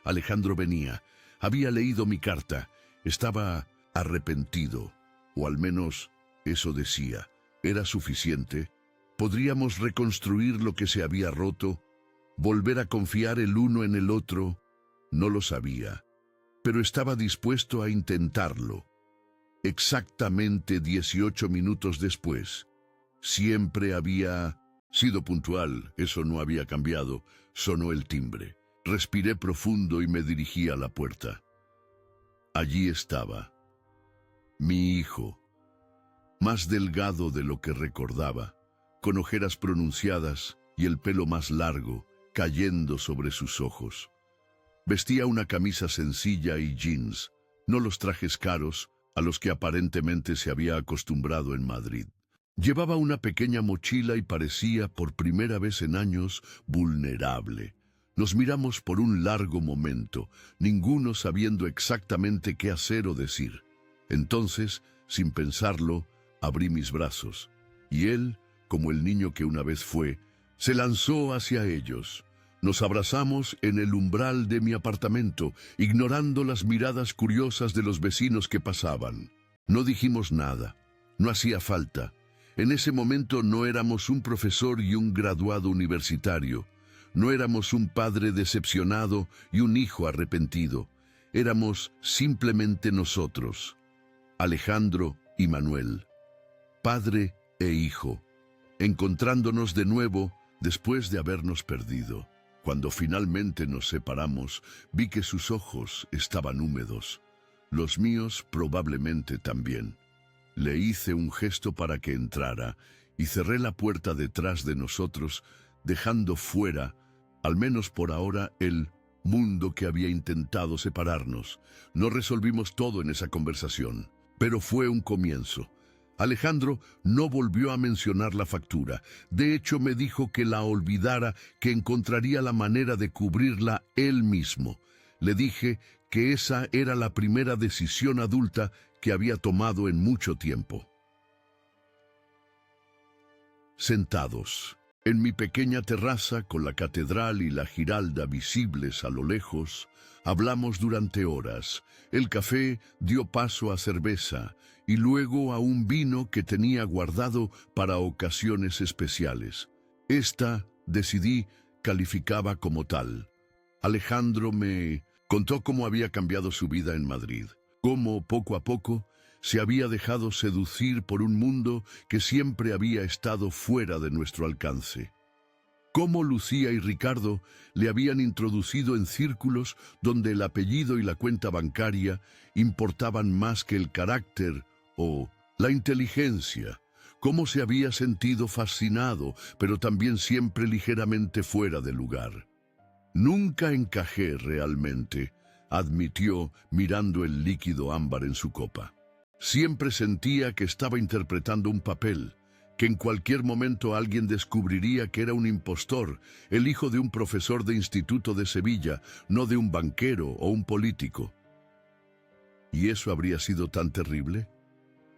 Alejandro venía, había leído mi carta, estaba arrepentido, o al menos eso decía. ¿Era suficiente? ¿Podríamos reconstruir lo que se había roto? ¿Volver a confiar el uno en el otro? No lo sabía, pero estaba dispuesto a intentarlo. Exactamente 18 minutos después. Siempre había sido puntual, eso no había cambiado. Sonó el timbre. Respiré profundo y me dirigí a la puerta. Allí estaba, mi hijo, más delgado de lo que recordaba, con ojeras pronunciadas y el pelo más largo cayendo sobre sus ojos. Vestía una camisa sencilla y jeans, no los trajes caros a los que aparentemente se había acostumbrado en Madrid. Llevaba una pequeña mochila y parecía, por primera vez en años, vulnerable. Nos miramos por un largo momento, ninguno sabiendo exactamente qué hacer o decir. Entonces, sin pensarlo, abrí mis brazos, y él, como el niño que una vez fue, se lanzó hacia ellos. Nos abrazamos en el umbral de mi apartamento, ignorando las miradas curiosas de los vecinos que pasaban. No dijimos nada, no hacía falta. En ese momento no éramos un profesor y un graduado universitario. No éramos un padre decepcionado y un hijo arrepentido. Éramos simplemente nosotros, Alejandro y Manuel, padre e hijo, encontrándonos de nuevo después de habernos perdido. Cuando finalmente nos separamos, vi que sus ojos estaban húmedos. Los míos probablemente también. Le hice un gesto para que entrara y cerré la puerta detrás de nosotros, dejando fuera, al menos por ahora, el mundo que había intentado separarnos. No resolvimos todo en esa conversación, pero fue un comienzo. Alejandro no volvió a mencionar la factura. De hecho, me dijo que la olvidara, que encontraría la manera de cubrirla él mismo. Le dije que esa era la primera decisión adulta que había tomado en mucho tiempo. Sentados en mi pequeña terraza con la catedral y la Giralda visibles a lo lejos, hablamos durante horas. El café dio paso a cerveza y luego a un vino que tenía guardado para ocasiones especiales. Esta, decidí, calificaba como tal. Alejandro me contó cómo había cambiado su vida en Madrid, cómo poco a poco se había dejado seducir por un mundo que siempre había estado fuera de nuestro alcance. Cómo Lucía y Ricardo le habían introducido en círculos donde el apellido y la cuenta bancaria importaban más que el carácter o la inteligencia. Cómo se había sentido fascinado, pero también siempre ligeramente fuera de lugar. Nunca encajé realmente, admitió mirando el líquido ámbar en su copa. Siempre sentía que estaba interpretando un papel, que en cualquier momento alguien descubriría que era un impostor, el hijo de un profesor de instituto de Sevilla, no de un banquero o un político. ¿Y eso habría sido tan terrible?,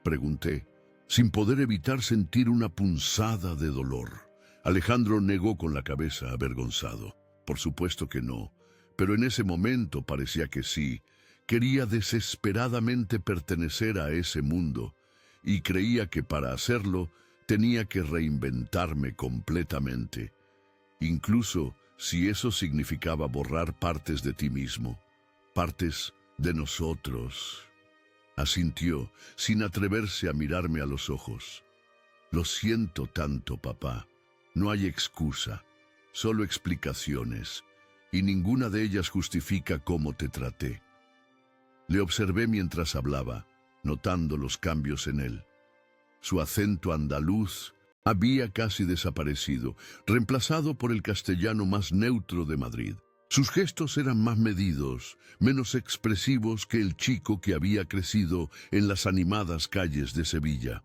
pregunté, sin poder evitar sentir una punzada de dolor. Alejandro negó con la cabeza, avergonzado. Por supuesto que no, pero en ese momento parecía que sí. Quería desesperadamente pertenecer a ese mundo y creía que para hacerlo tenía que reinventarme completamente, incluso si eso significaba borrar partes de ti mismo, partes de nosotros. Asintió, sin atreverse a mirarme a los ojos. Lo siento tanto, papá. No hay excusa, solo explicaciones, y ninguna de ellas justifica cómo te traté. Le observé mientras hablaba, notando los cambios en él. Su acento andaluz había casi desaparecido, reemplazado por el castellano más neutro de Madrid. Sus gestos eran más medidos, menos expresivos que el chico que había crecido en las animadas calles de Sevilla.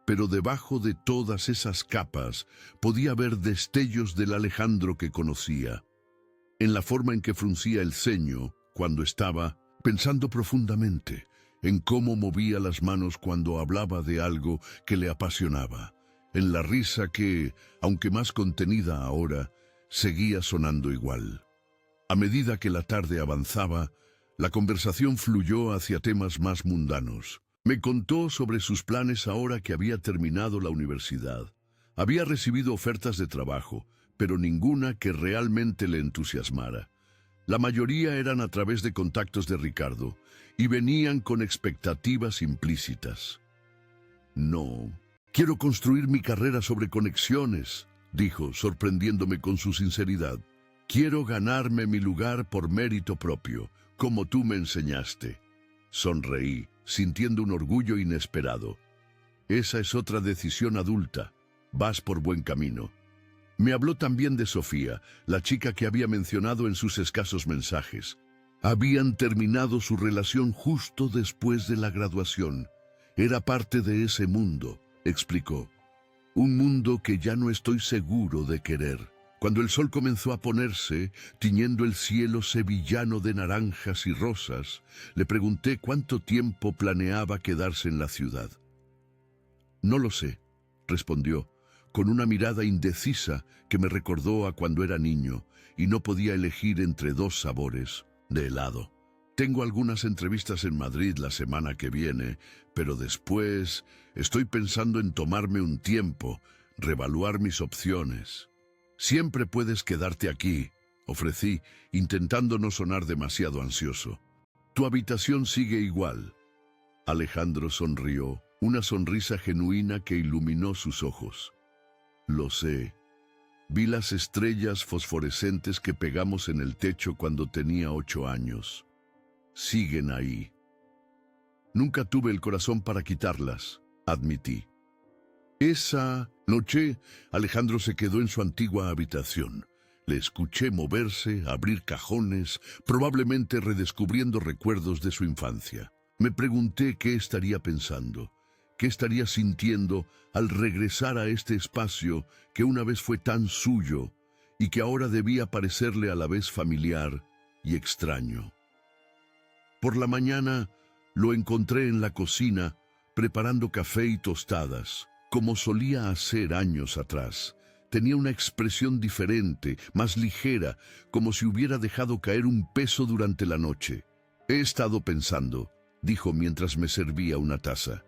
Pero debajo de todas esas capas podía ver destellos del Alejandro que conocía. En la forma en que fruncía el ceño cuando estaba pensando profundamente, en cómo movía las manos cuando hablaba de algo que le apasionaba, en la risa que, aunque más contenida ahora, seguía sonando igual. A medida que la tarde avanzaba, la conversación fluyó hacia temas más mundanos. Me contó sobre sus planes ahora que había terminado la universidad. Había recibido ofertas de trabajo, pero ninguna que realmente le entusiasmara. La mayoría eran a través de contactos de Ricardo, y venían con expectativas implícitas. No, quiero construir mi carrera sobre conexiones, dijo, sorprendiéndome con su sinceridad. Quiero ganarme mi lugar por mérito propio, como tú me enseñaste. Sonreí, sintiendo un orgullo inesperado. Esa es otra decisión adulta. Vas por buen camino. Me habló también de Sofía, la chica que había mencionado en sus escasos mensajes. Habían terminado su relación justo después de la graduación. Era parte de ese mundo, explicó. Un mundo que ya no estoy seguro de querer. Cuando el sol comenzó a ponerse, tiñendo el cielo sevillano de naranjas y rosas, le pregunté cuánto tiempo planeaba quedarse en la ciudad. No lo sé, respondió, con una mirada indecisa que me recordó a cuando era niño y no podía elegir entre dos sabores de helado. Tengo algunas entrevistas en Madrid la semana que viene, pero después estoy pensando en tomarme un tiempo, reevaluar mis opciones. Siempre puedes quedarte aquí, ofrecí, intentando no sonar demasiado ansioso. Tu habitación sigue igual. Alejandro sonrió, una sonrisa genuina que iluminó sus ojos. Lo sé. Vi las estrellas fosforescentes que pegamos en el techo cuando tenía 8 años. Siguen ahí. Nunca tuve el corazón para quitarlas, admití. Esa noche, Alejandro se quedó en su antigua habitación. Le escuché moverse, abrir cajones, probablemente redescubriendo recuerdos de su infancia. Me pregunté qué estaría pensando, qué estaría sintiendo al regresar a este espacio que una vez fue tan suyo y que ahora debía parecerle a la vez familiar y extraño. Por la mañana lo encontré en la cocina preparando café y tostadas. Como solía hacer años atrás, tenía una expresión diferente, más ligera, como si hubiera dejado caer un peso durante la noche. He estado pensando, dijo mientras me servía una taza.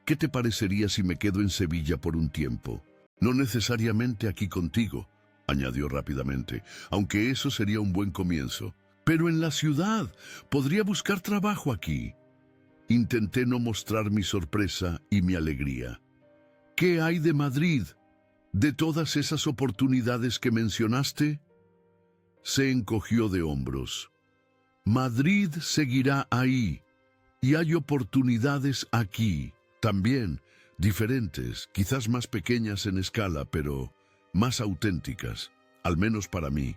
¿Qué te parecería si me quedo en Sevilla por un tiempo? No necesariamente aquí contigo, añadió rápidamente, aunque eso sería un buen comienzo. Pero en la ciudad, podría buscar trabajo aquí. Intenté no mostrar mi sorpresa y mi alegría. ¿Qué hay de Madrid? ¿De todas esas oportunidades que mencionaste? Se encogió de hombros. Madrid seguirá ahí, y hay oportunidades aquí, también, diferentes, quizás más pequeñas en escala, pero más auténticas, al menos para mí.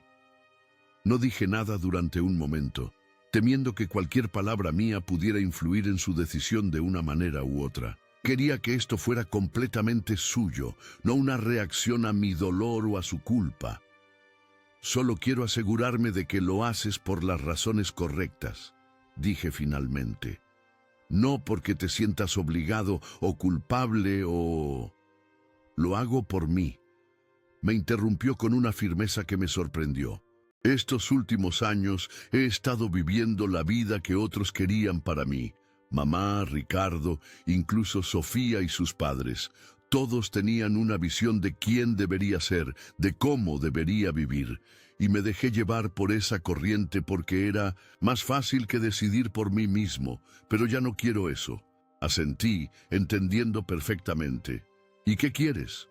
No dije nada durante un momento, temiendo que cualquier palabra mía pudiera influir en su decisión de una manera u otra. Quería que esto fuera completamente suyo, no una reacción a mi dolor o a su culpa. Solo quiero asegurarme de que lo haces por las razones correctas, dije finalmente. No porque te sientas obligado o culpable o... Lo hago por mí. Me interrumpió con una firmeza que me sorprendió. Estos últimos años he estado viviendo la vida que otros querían para mí. Mamá, Ricardo, incluso Sofía y sus padres, todos tenían una visión de quién debería ser, de cómo debería vivir, y me dejé llevar por esa corriente porque era más fácil que decidir por mí mismo, pero ya no quiero eso. Asentí, entendiendo perfectamente. ¿Y qué quieres?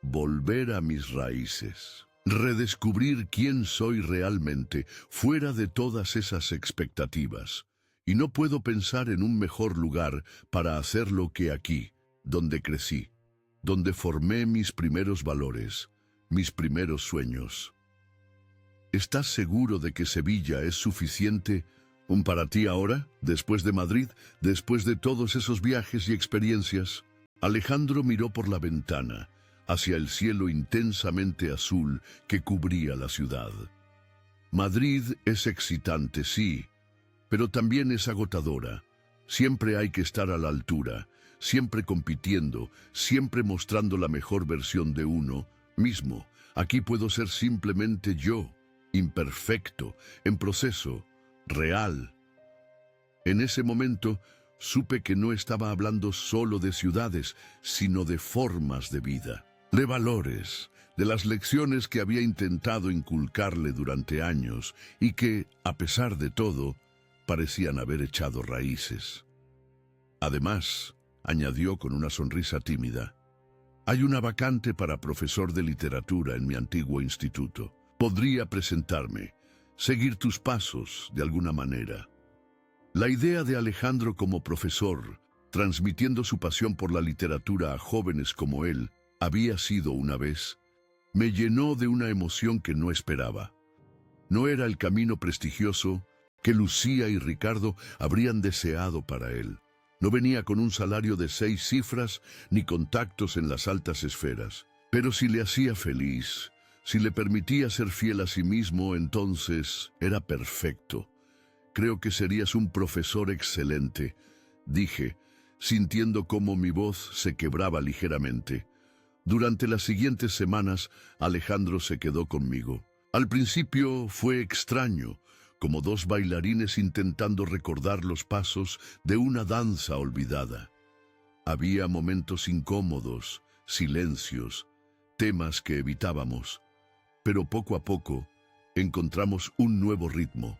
Volver a mis raíces. Redescubrir quién soy realmente, fuera de todas esas expectativas. Y no puedo pensar en un mejor lugar para hacerlo que aquí, donde crecí, donde formé mis primeros valores, mis primeros sueños. ¿Estás seguro de que Sevilla es suficiente para ti ahora, después de Madrid, después de todos esos viajes y experiencias? Alejandro miró por la ventana, hacia el cielo intensamente azul que cubría la ciudad. Madrid es excitante, sí, pero también es agotadora. Siempre hay que estar a la altura, siempre compitiendo, siempre mostrando la mejor versión de uno mismo. Aquí puedo ser simplemente yo, imperfecto, en proceso, real. En ese momento, supe que no estaba hablando solo de ciudades, sino de formas de vida, de valores, de las lecciones que había intentado inculcarle durante años y que, a pesar de todo, parecían haber echado raíces. Además, añadió con una sonrisa tímida, hay una vacante para profesor de literatura en mi antiguo instituto. Podría presentarme, seguir tus pasos de alguna manera. La idea de Alejandro como profesor, transmitiendo su pasión por la literatura a jóvenes como él, había sido una vez, me llenó de una emoción que no esperaba. No era el camino prestigioso que Lucía y Ricardo habrían deseado para él. No venía con un salario de 6 cifras ni contactos en las altas esferas. Pero si le hacía feliz, si le permitía ser fiel a sí mismo, entonces era perfecto. Creo que serías un profesor excelente, dije, sintiendo cómo mi voz se quebraba ligeramente. Durante las siguientes semanas, Alejandro se quedó conmigo. Al principio fue extraño, como dos bailarines intentando recordar los pasos de una danza olvidada. Había momentos incómodos, silencios, temas que evitábamos, pero poco a poco encontramos un nuevo ritmo.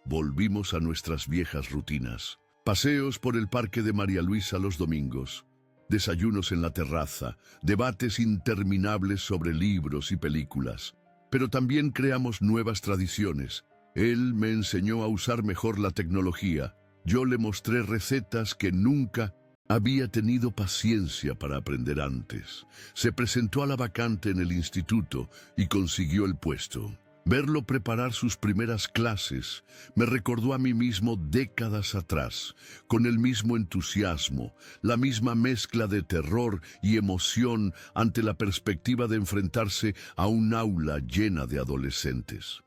Volvimos a nuestras viejas rutinas. Paseos por el parque de María Luisa los domingos, desayunos en la terraza, debates interminables sobre libros y películas. Pero también creamos nuevas tradiciones. Él me enseñó a usar mejor la tecnología. Yo le mostré recetas que nunca había tenido paciencia para aprender antes. Se presentó a la vacante en el instituto y consiguió el puesto. Verlo preparar sus primeras clases me recordó a mí mismo décadas atrás, con el mismo entusiasmo, la misma mezcla de terror y emoción ante la perspectiva de enfrentarse a un aula llena de adolescentes.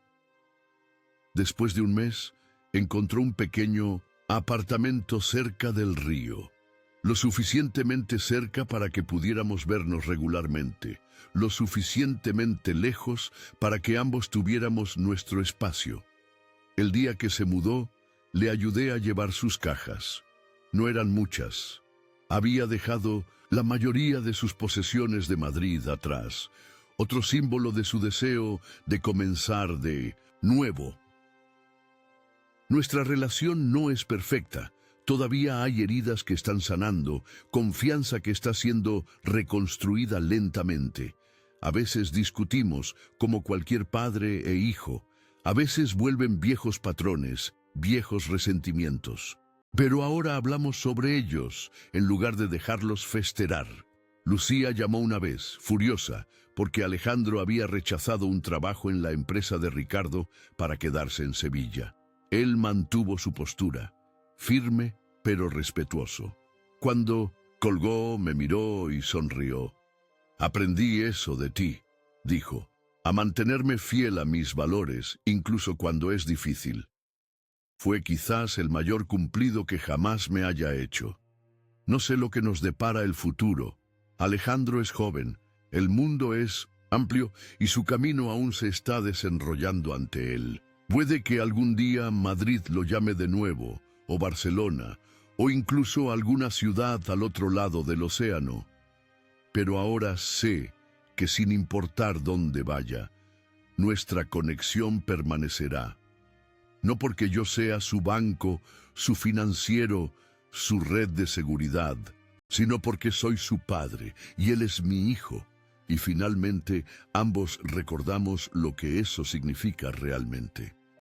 Después de un mes, encontró un pequeño apartamento cerca del río, lo suficientemente cerca para que pudiéramos vernos regularmente, lo suficientemente lejos para que ambos tuviéramos nuestro espacio. El día que se mudó, le ayudé a llevar sus cajas. No eran muchas. Había dejado la mayoría de sus posesiones de Madrid atrás, otro símbolo de su deseo de comenzar de nuevo. Nuestra relación no es perfecta. Todavía hay heridas que están sanando, confianza que está siendo reconstruida lentamente. A veces discutimos, como cualquier padre e hijo. A veces vuelven viejos patrones, viejos resentimientos. Pero ahora hablamos sobre ellos, en lugar de dejarlos festerar. Lucía llamó una vez, furiosa, porque Alejandro había rechazado un trabajo en la empresa de Ricardo para quedarse en Sevilla. Él mantuvo su postura, firme pero respetuoso. Cuando colgó, me miró y sonrió. Aprendí eso de ti, dijo, a mantenerme fiel a mis valores, incluso cuando es difícil. Fue quizás el mayor cumplido que jamás me haya hecho. No sé lo que nos depara el futuro. Alejandro es joven, el mundo es amplio y su camino aún se está desenrollando ante él. Puede que algún día Madrid lo llame de nuevo, o Barcelona, o incluso alguna ciudad al otro lado del océano. Pero ahora sé que sin importar dónde vaya, nuestra conexión permanecerá. No porque yo sea su banco, su financiero, su red de seguridad, sino porque soy su padre y él es mi hijo. Y finalmente, ambos recordamos lo que eso significa realmente.